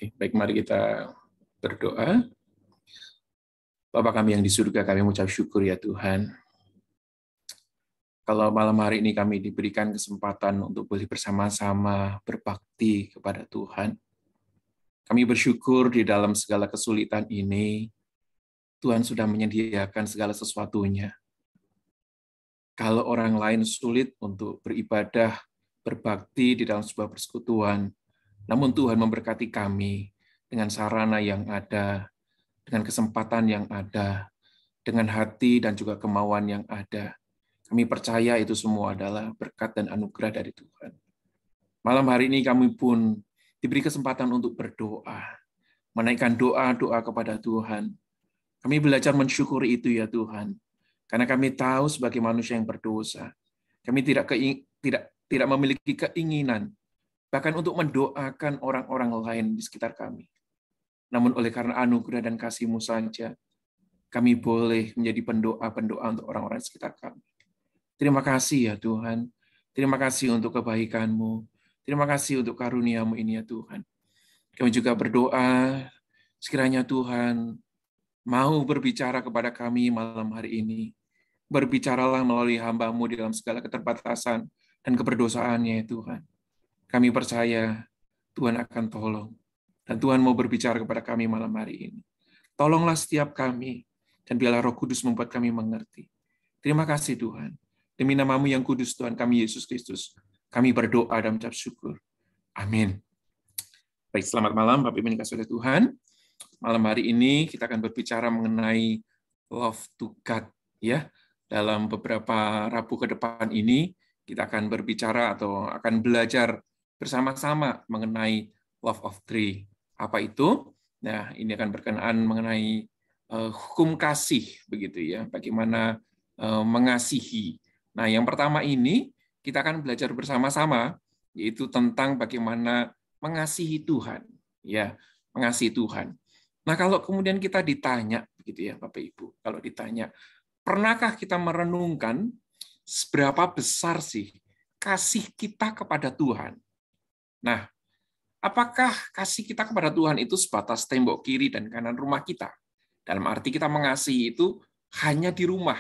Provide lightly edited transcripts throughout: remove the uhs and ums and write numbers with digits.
Oke, baik, mari kita berdoa. Bapa kami yang di surga, kami mengucap syukur ya Tuhan. Kalau malam hari ini kami diberikan kesempatan untuk boleh bersama-sama berbakti kepada Tuhan. Kami bersyukur di dalam segala kesulitan ini, Tuhan sudah menyediakan segala sesuatunya. Kalau orang lain sulit untuk beribadah, berbakti di dalam sebuah persekutuan, namun Tuhan memberkati kami dengan sarana yang ada, dengan kesempatan yang ada, dengan hati dan juga kemauan yang ada. Kami percaya itu semua adalah berkat dan anugerah dari Tuhan. Malam hari ini kami pun diberi kesempatan untuk berdoa, menaikkan doa-doa kepada Tuhan. Kami belajar mensyukuri itu ya Tuhan, karena kami tahu sebagai manusia yang berdosa, kami tidak memiliki keinginan bahkan untuk mendoakan orang-orang lain di sekitar kami. Namun oleh karena anugerah dan kasih-Mu saja, kami boleh menjadi pendoa-pendoa untuk orang-orang di sekitar kami. Terima kasih ya Tuhan. Terima kasih untuk kebaikan-Mu. Terima kasih untuk karunia-Mu ini ya Tuhan. Kami juga berdoa, sekiranya Tuhan mau berbicara kepada kami malam hari ini. Berbicaralah melalui hamba-Mu di dalam segala keterbatasan dan keberdosaannya ya Tuhan. Kami percaya Tuhan akan tolong. Dan Tuhan mau berbicara kepada kami malam hari ini. Tolonglah setiap kami, dan biarlah Roh Kudus membuat kami mengerti. Terima kasih Tuhan. Demi nama-Mu yang kudus Tuhan kami Yesus Kristus, kami berdoa dan mengucap syukur. Amin. Baik, selamat malam Bapak Ibu yang dikasihi oleh Tuhan. Malam hari ini kita akan berbicara mengenai love to God, ya. Dalam beberapa Rabu ke depan ini kita akan berbicara atau akan belajar bersama-sama mengenai love of three. Apa itu? Nah, ini akan berkenaan mengenai hukum kasih, begitu ya. Bagaimana mengasihi. Nah, yang pertama ini kita akan belajar bersama-sama, yaitu tentang bagaimana mengasihi Tuhan, ya, mengasihi Tuhan. Nah, kalau kemudian kita ditanya, begitu ya, Bapak Ibu, kalau ditanya, pernahkah kita merenungkan seberapa besar sih kasih kita kepada Tuhan? Nah, apakah kasih kita kepada Tuhan itu sebatas tembok kiri dan kanan rumah kita? Dalam arti kita mengasihi itu hanya di rumah,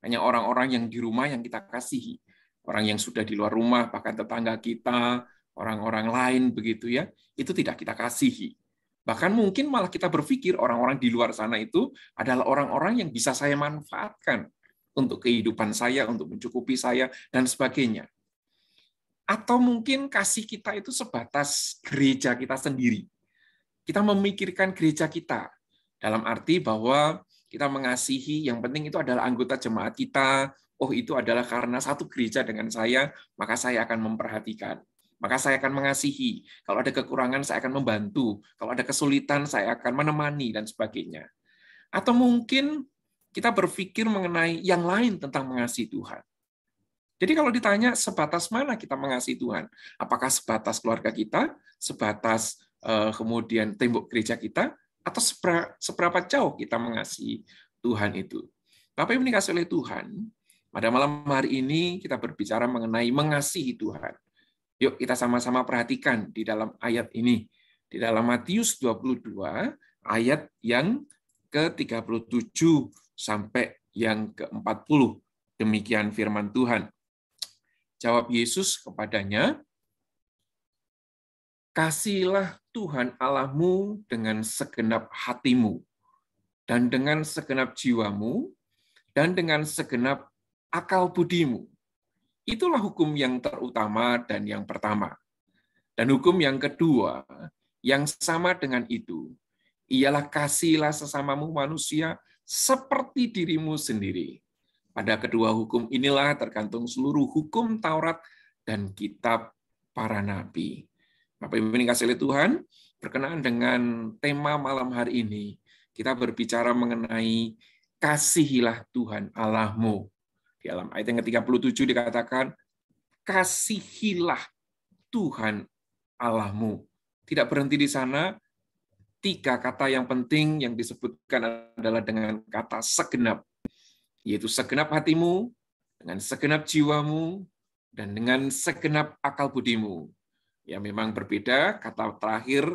hanya orang-orang yang di rumah yang kita kasihi. Orang yang sudah di luar rumah, bahkan tetangga kita, orang-orang lain begitu ya, itu tidak kita kasihi. Bahkan mungkin malah kita berpikir orang-orang di luar sana itu adalah orang-orang yang bisa saya manfaatkan untuk kehidupan saya, untuk mencukupi saya, dan sebagainya. Atau mungkin kasih kita itu sebatas gereja kita sendiri. Kita memikirkan gereja kita, dalam arti bahwa kita mengasihi, yang penting itu adalah anggota jemaat kita, oh itu adalah karena satu gereja dengan saya, maka saya akan memperhatikan. Maka saya akan mengasihi. Kalau ada kekurangan, saya akan membantu. Kalau ada kesulitan, saya akan menemani, dan sebagainya. Atau mungkin kita berpikir mengenai yang lain tentang mengasihi Tuhan. Jadi kalau ditanya sebatas mana kita mengasihi Tuhan, apakah sebatas keluarga kita, sebatas kemudian tembok gereja kita, atau seberapa jauh kita mengasihi Tuhan itu. Bapak Ibu dikasihi oleh Tuhan, pada malam hari ini kita berbicara mengenai mengasihi Tuhan. Yuk kita sama-sama perhatikan di dalam ayat ini. Di dalam Matius 22, ayat yang ke-37 sampai yang ke-40. Demikian firman Tuhan. Jawab Yesus kepadanya, kasihilah Tuhan Allahmu dengan segenap hatimu, dan dengan segenap jiwamu, dan dengan segenap akal budimu. Itulah hukum yang terutama dan yang pertama. Dan hukum yang kedua, yang sama dengan itu, ialah kasihilah sesamamu manusia seperti dirimu sendiri. Pada kedua hukum inilah tergantung seluruh hukum Taurat dan kitab para nabi. Bapak Ibu dikasihi oleh Tuhan, berkenaan dengan tema malam hari ini, kita berbicara mengenai kasihilah Tuhan Allahmu. Di dalam ayat yang ke-37 dikatakan, kasihilah Tuhan Allahmu. Tidak berhenti di sana, 3 kata yang penting yang disebutkan adalah dengan kata segenap, yaitu segenap hatimu, dengan segenap jiwamu, dan dengan segenap akal budimu. Ya memang berbeda, kata terakhir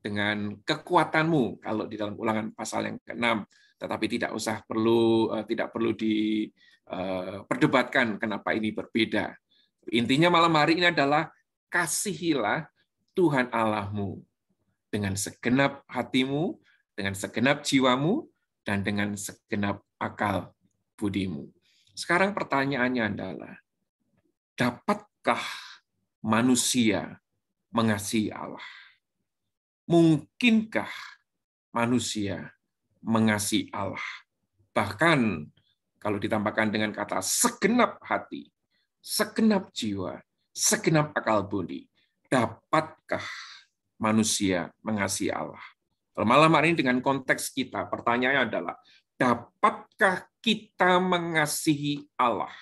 dengan kekuatanmu, kalau di dalam Ulangan pasal yang ke-6, tetapi tidak perlu diperdebatkan kenapa ini berbeda. Intinya malam hari ini adalah kasihilah Tuhan Allahmu dengan segenap hatimu, dengan segenap jiwamu, dan dengan segenap akal budimu. Sekarang pertanyaannya adalah, dapatkah manusia mengasihi Allah? Mungkinkah manusia mengasihi Allah? Bahkan kalau ditambahkan dengan kata segenap hati, segenap jiwa, segenap akal budi, dapatkah manusia mengasihi Allah? Kalau malam hari ini dengan konteks kita, pertanyaannya adalah, dapatkah kita mengasihi Allah?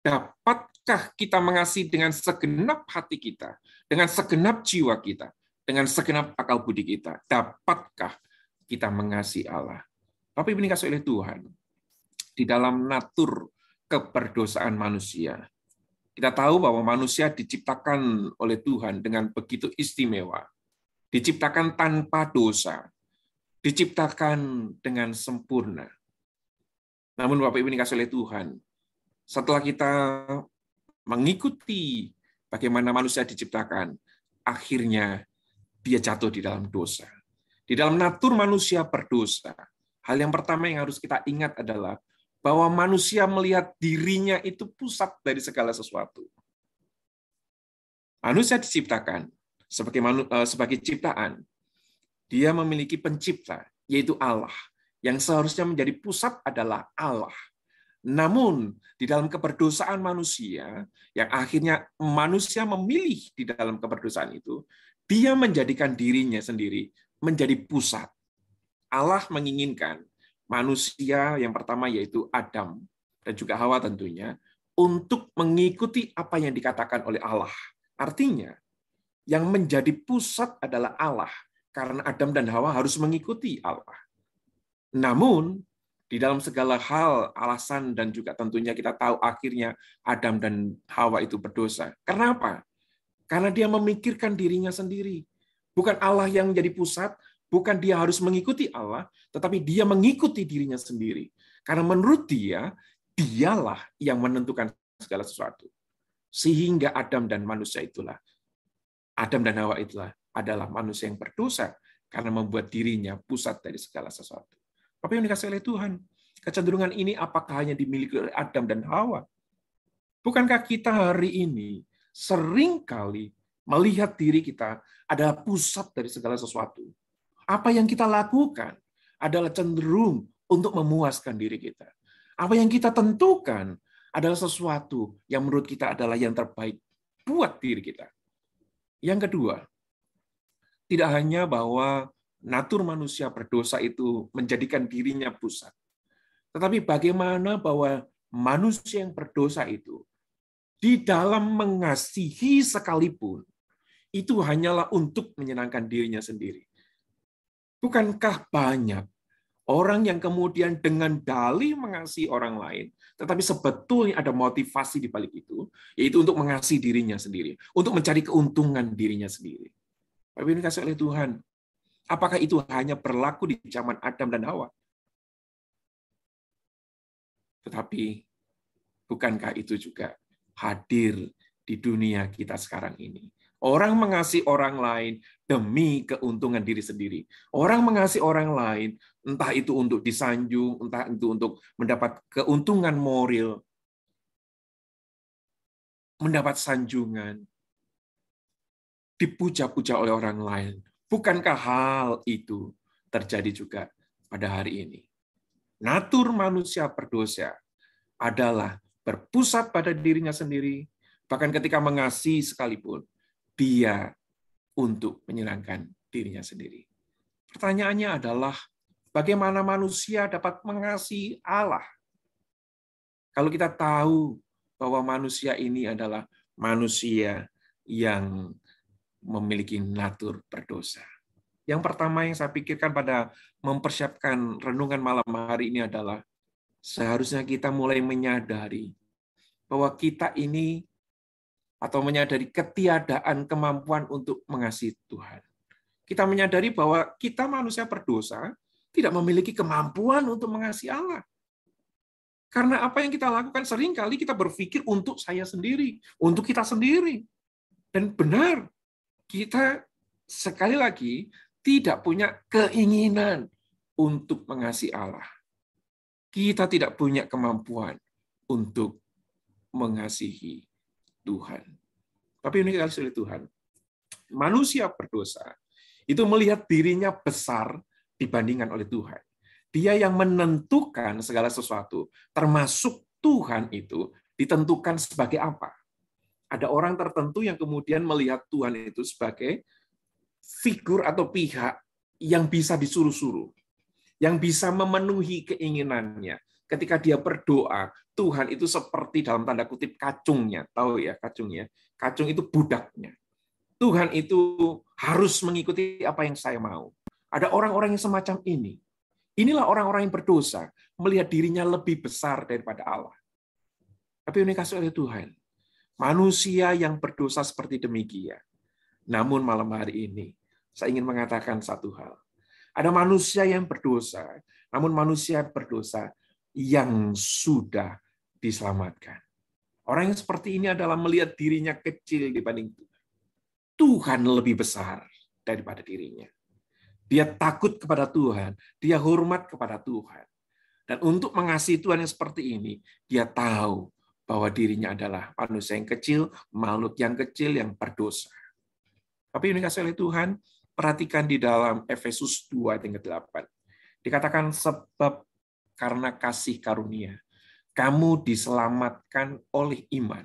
Dapatkah kita mengasihi dengan segenap hati kita, dengan segenap jiwa kita, dengan segenap akal budi kita? Dapatkah kita mengasihi Allah? Tapi ini kasih oleh Tuhan, di dalam natur keberdosaan manusia, kita tahu bahwa manusia diciptakan oleh Tuhan dengan begitu istimewa, diciptakan tanpa dosa, diciptakan dengan sempurna. Namun Bapak Ibu dikasih oleh Tuhan, setelah kita mengikuti bagaimana manusia diciptakan, akhirnya dia jatuh di dalam dosa. Di dalam natur manusia berdosa, hal yang pertama yang harus kita ingat adalah bahwa manusia melihat dirinya itu pusat dari segala sesuatu. Manusia diciptakan sebagai ciptaan. Dia memiliki pencipta, yaitu Allah. Yang seharusnya menjadi pusat adalah Allah. Namun, di dalam keberdosaan manusia, yang akhirnya manusia memilih di dalam keberdosaan itu, dia menjadikan dirinya sendiri menjadi pusat. Allah menginginkan manusia yang pertama, yaitu Adam, dan juga Hawa tentunya, untuk mengikuti apa yang dikatakan oleh Allah. Artinya, yang menjadi pusat adalah Allah, karena Adam dan Hawa harus mengikuti Allah. Namun, di dalam segala hal, alasan dan juga tentunya kita tahu akhirnya Adam dan Hawa itu berdosa. Kenapa? Karena dia memikirkan dirinya sendiri. Bukan Allah yang menjadi pusat, bukan dia harus mengikuti Allah, tetapi dia mengikuti dirinya sendiri. Karena menurut dia, dialah yang menentukan segala sesuatu. Sehingga Adam dan Hawa itulah adalah manusia yang berdosa karena membuat dirinya pusat dari segala sesuatu. Apa yang dikasih oleh Tuhan? Kecenderungan ini apakah hanya dimiliki oleh Adam dan Hawa? Bukankah kita hari ini seringkali melihat diri kita adalah pusat dari segala sesuatu? Apa yang kita lakukan adalah cenderung untuk memuaskan diri kita. Apa yang kita tentukan adalah sesuatu yang menurut kita adalah yang terbaik buat diri kita. Yang kedua, tidak hanya bahwa natur manusia berdosa itu menjadikan dirinya pusat, tetapi bagaimana bahwa manusia yang berdosa itu di dalam mengasihi sekalipun itu hanyalah untuk menyenangkan dirinya sendiri. Bukankah banyak orang yang kemudian dengan dalih mengasihi orang lain, tetapi sebetulnya ada motivasi di balik itu, yaitu untuk mengasihi dirinya sendiri, untuk mencari keuntungan dirinya sendiri. Tapi ini dikasih oleh Tuhan. Apakah itu hanya berlaku di zaman Adam dan Hawa? Tetapi bukankah itu juga hadir di dunia kita sekarang ini? Orang mengasihi orang lain demi keuntungan diri sendiri. Orang mengasihi orang lain, entah itu untuk disanjung, entah itu untuk mendapat keuntungan moral, mendapat sanjungan, dipuja-puja oleh orang lain. Bukankah hal itu terjadi juga pada hari ini? Natur manusia berdosa adalah berpusat pada dirinya sendiri, bahkan ketika mengasihi sekalipun, dia untuk menyenangkan dirinya sendiri. Pertanyaannya adalah, bagaimana manusia dapat mengasihi Allah? Kalau kita tahu bahwa manusia ini adalah manusia yang memiliki natur berdosa. Yang pertama yang saya pikirkan pada mempersiapkan renungan malam hari ini adalah, seharusnya kita mulai menyadari bahwa kita ini, atau menyadari ketiadaan kemampuan untuk mengasihi Tuhan. Kita menyadari bahwa kita manusia berdosa tidak memiliki kemampuan untuk mengasihi Allah. Karena apa yang kita lakukan seringkali kita berpikir untuk saya sendiri, untuk kita sendiri. Dan benar, kita sekali lagi tidak punya keinginan untuk mengasihi Allah. Kita tidak punya kemampuan untuk mengasihi Tuhan. Tapi ini kasih oleh Tuhan. Manusia berdosa itu melihat dirinya besar dibandingkan oleh Tuhan. Dia yang menentukan segala sesuatu, termasuk Tuhan itu ditentukan sebagai apa. Ada orang tertentu yang kemudian melihat Tuhan itu sebagai figur atau pihak yang bisa disuruh-suruh, yang bisa memenuhi keinginannya. Ketika dia berdoa, Tuhan itu seperti dalam tanda kutip kacungnya. Tahu ya kacungnya? Kacung itu budaknya. Tuhan itu harus mengikuti apa yang saya mau. Ada orang-orang yang semacam ini. Inilah orang-orang yang berdosa, melihat dirinya lebih besar daripada Allah. Tapi ini kasih oleh Tuhan. Manusia yang berdosa seperti demikian. Namun malam hari ini, saya ingin mengatakan satu hal. Ada manusia yang berdosa, namun manusia berdosa yang sudah diselamatkan. Orang yang seperti ini adalah melihat dirinya kecil dibanding Tuhan. Tuhan lebih besar daripada dirinya. Dia takut kepada Tuhan, dia hormat kepada Tuhan. Dan untuk mengasihi Tuhan yang seperti ini, dia tahu bahwa dirinya adalah manusia yang kecil, makhluk yang kecil yang berdosa. Tapi ini kasih oleh Tuhan, perhatikan di dalam Efesus 2 ayat 8. Dikatakan sebab karena kasih karunia, kamu diselamatkan oleh iman.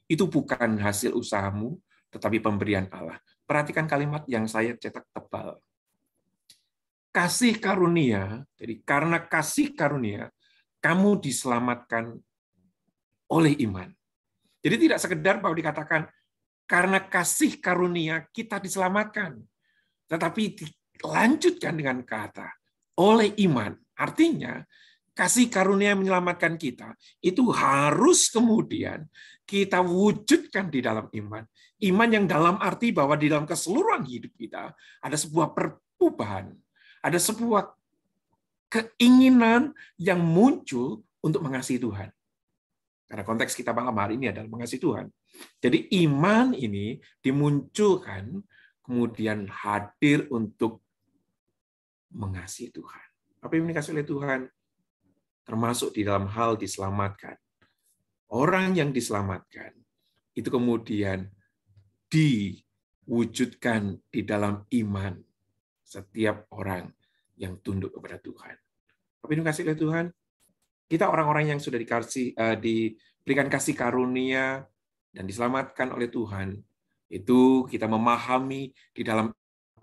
Itu bukan hasil usahamu, tetapi pemberian Allah. Perhatikan kalimat yang saya cetak tebal. Kasih karunia, jadi karena kasih karunia, kamu diselamatkan oleh iman. Jadi tidak sekedar bahwa dikatakan, karena kasih karunia kita diselamatkan. Tetapi dilanjutkan dengan kata, oleh iman. Artinya, kasih karunia yang menyelamatkan kita, itu harus kemudian kita wujudkan di dalam iman. Iman yang dalam arti bahwa di dalam keseluruhan hidup kita, ada sebuah perubahan. Ada sebuah keinginan yang muncul untuk mengasihi Tuhan. Karena konteks kita malam hari ini adalah mengasihi Tuhan. Jadi iman ini dimunculkan, kemudian hadir untuk mengasihi Tuhan. Apa yang dikasih oleh Tuhan? Termasuk di dalam hal diselamatkan. Orang yang diselamatkan, itu kemudian diwujudkan di dalam iman. Setiap orang yang tunduk kepada Tuhan. Tapi ini kasih oleh Tuhan, kita orang-orang yang sudah diberikan kasih karunia dan diselamatkan oleh Tuhan, itu kita memahami di dalam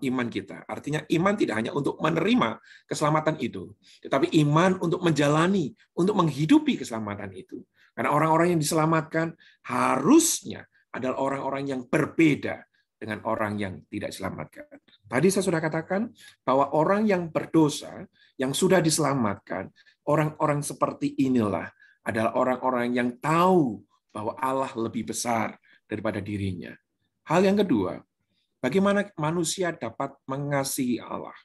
iman kita. Artinya iman tidak hanya untuk menerima keselamatan itu, tetapi iman untuk menjalani, untuk menghidupi keselamatan itu. Karena orang-orang yang diselamatkan harusnya adalah orang-orang yang berbeda dengan orang yang tidak diselamatkan. Tadi saya sudah katakan bahwa orang yang berdosa, yang sudah diselamatkan, orang-orang seperti inilah adalah orang-orang yang tahu bahwa Allah lebih besar daripada dirinya. Hal yang kedua, bagaimana manusia dapat mengasihi Allah?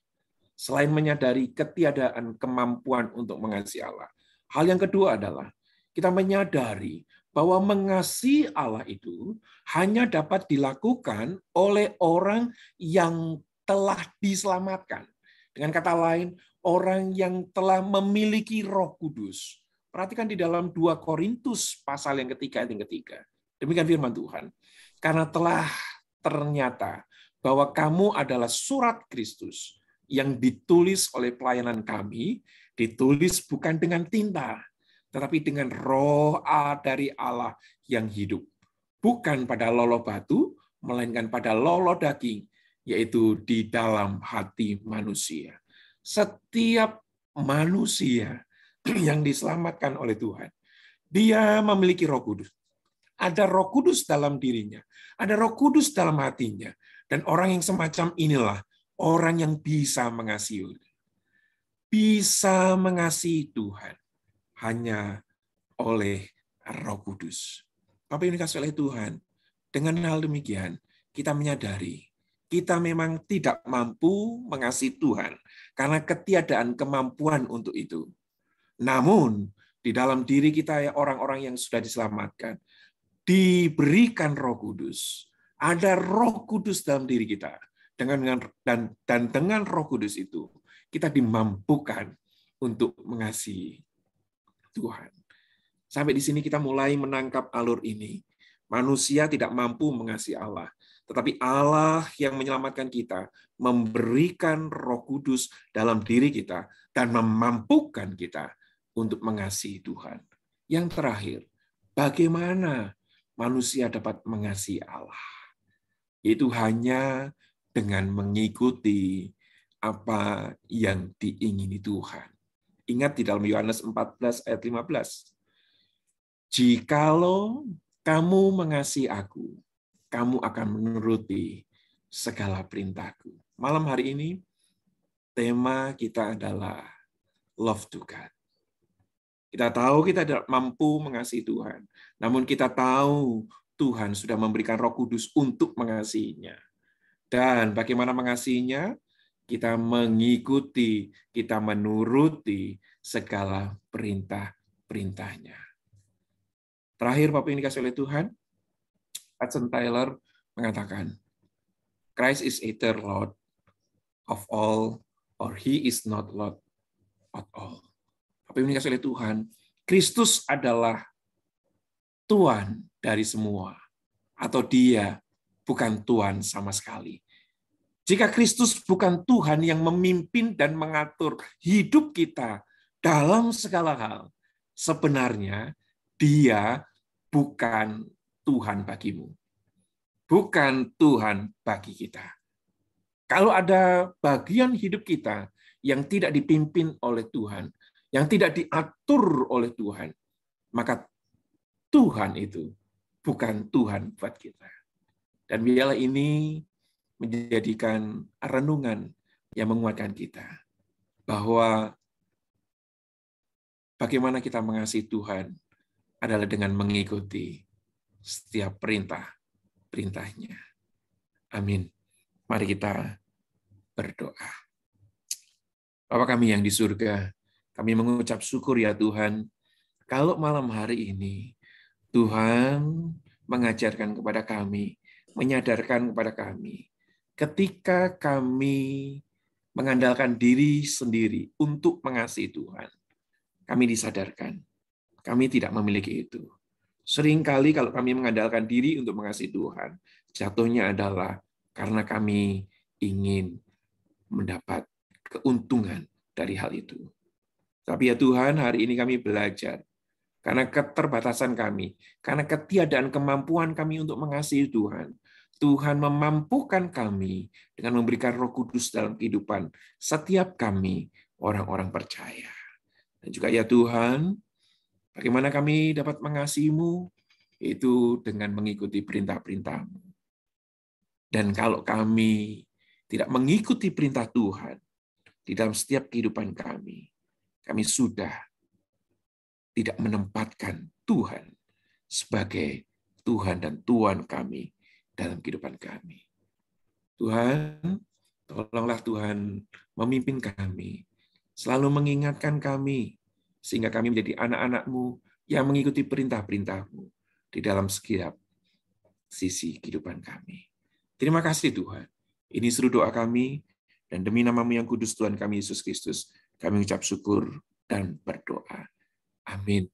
Selain menyadari ketiadaan kemampuan untuk mengasihi Allah. Hal yang kedua adalah kita menyadari bahwa mengasihi Allah itu hanya dapat dilakukan oleh orang yang telah diselamatkan. Dengan kata lain, orang yang telah memiliki Roh Kudus. Perhatikan di dalam 2 Korintus pasal yang ketiga, ayat yang ketiga. Demikian firman Tuhan. Karena telah ternyata bahwa kamu adalah surat Kristus yang ditulis oleh pelayanan kami, ditulis bukan dengan tinta, tetapi dengan roh dari Allah yang hidup. Bukan pada loloh batu, melainkan pada loloh daging, yaitu di dalam hati manusia. Setiap manusia yang diselamatkan oleh Tuhan, dia memiliki Roh Kudus. Ada Roh Kudus dalam dirinya, ada Roh Kudus dalam hatinya, dan orang yang semacam inilah orang yang bisa mengasihi. Bisa mengasihi Tuhan hanya oleh Roh Kudus. Apa yang dikasih oleh Tuhan? Dengan hal demikian, kita menyadari kita memang tidak mampu mengasihi Tuhan karena ketiadaan kemampuan untuk itu. Namun, di dalam diri kita ya orang-orang yang sudah diselamatkan, diberikan Roh Kudus. Ada Roh Kudus dalam diri kita. Dan dengan Roh Kudus itu, kita dimampukan untuk mengasihi Tuhan. Sampai di sini kita mulai menangkap alur ini. Manusia tidak mampu mengasihi Allah, tetapi Allah yang menyelamatkan kita, memberikan Roh Kudus dalam diri kita, dan memampukan kita untuk mengasihi Tuhan. Yang terakhir, bagaimana manusia dapat mengasihi Allah? Itu hanya dengan mengikuti apa yang diingini Tuhan. Ingat di dalam Yohanes 14 ayat 15. Jikalau kamu mengasihi aku, kamu akan menuruti segala perintahku. Malam hari ini, tema kita adalah love to God. Kita tahu kita tidak mampu mengasihi Tuhan, namun kita tahu Tuhan sudah memberikan Roh Kudus untuk mengasihinya. Dan bagaimana mengasihinya? Kita mengikuti, kita menuruti segala perintah-perintahnya. Terakhir, Bapak ini dikasih oleh Tuhan, Hudson Taylor mengatakan, Christ is either Lord of all, or He is not Lord of all. Bapak ini dikasih oleh Tuhan, Kristus adalah Tuhan dari semua, atau Dia bukan Tuhan sama sekali. Jika Kristus bukan Tuhan yang memimpin dan mengatur hidup kita dalam segala hal, sebenarnya Dia bukan Tuhan bagimu. Bukan Tuhan bagi kita. Kalau ada bagian hidup kita yang tidak dipimpin oleh Tuhan, yang tidak diatur oleh Tuhan, maka Tuhan itu bukan Tuhan buat kita. Dan biarlah ini menjadikan renungan yang menguatkan kita, bahwa bagaimana kita mengasihi Tuhan adalah dengan mengikuti setiap perintahnya. Amin. Mari kita berdoa. Bapa kami yang di surga, kami mengucap syukur ya Tuhan, kalau malam hari ini Tuhan mengajarkan kepada kami, menyadarkan kepada kami, ketika kami mengandalkan diri sendiri untuk mengasihi Tuhan, kami disadarkan, kami tidak memiliki itu. Seringkali kalau kami mengandalkan diri untuk mengasihi Tuhan, jatuhnya adalah karena kami ingin mendapat keuntungan dari hal itu. Tapi ya Tuhan, hari ini kami belajar, karena keterbatasan kami, karena ketiadaan kemampuan kami untuk mengasihi Tuhan, Tuhan memampukan kami dengan memberikan Roh Kudus dalam kehidupan setiap kami, orang-orang percaya. Dan juga ya Tuhan, bagaimana kami dapat mengasihi-Mu? Itu dengan mengikuti perintah-perintah-Mu. Dan kalau kami tidak mengikuti perintah Tuhan di dalam setiap kehidupan kami sudah tidak menempatkan Tuhan sebagai Tuhan dan Tuhan kami dalam kehidupan kami. Tuhan, tolonglah Tuhan memimpin kami, selalu mengingatkan kami, sehingga kami menjadi anak-anak-Mu yang mengikuti perintah-perintah-Mu di dalam setiap sisi kehidupan kami. Terima kasih Tuhan. Ini seluruh doa kami, dan demi nama-Mu yang kudus Tuhan kami Yesus Kristus, kami ucap syukur dan berdoa. Amin.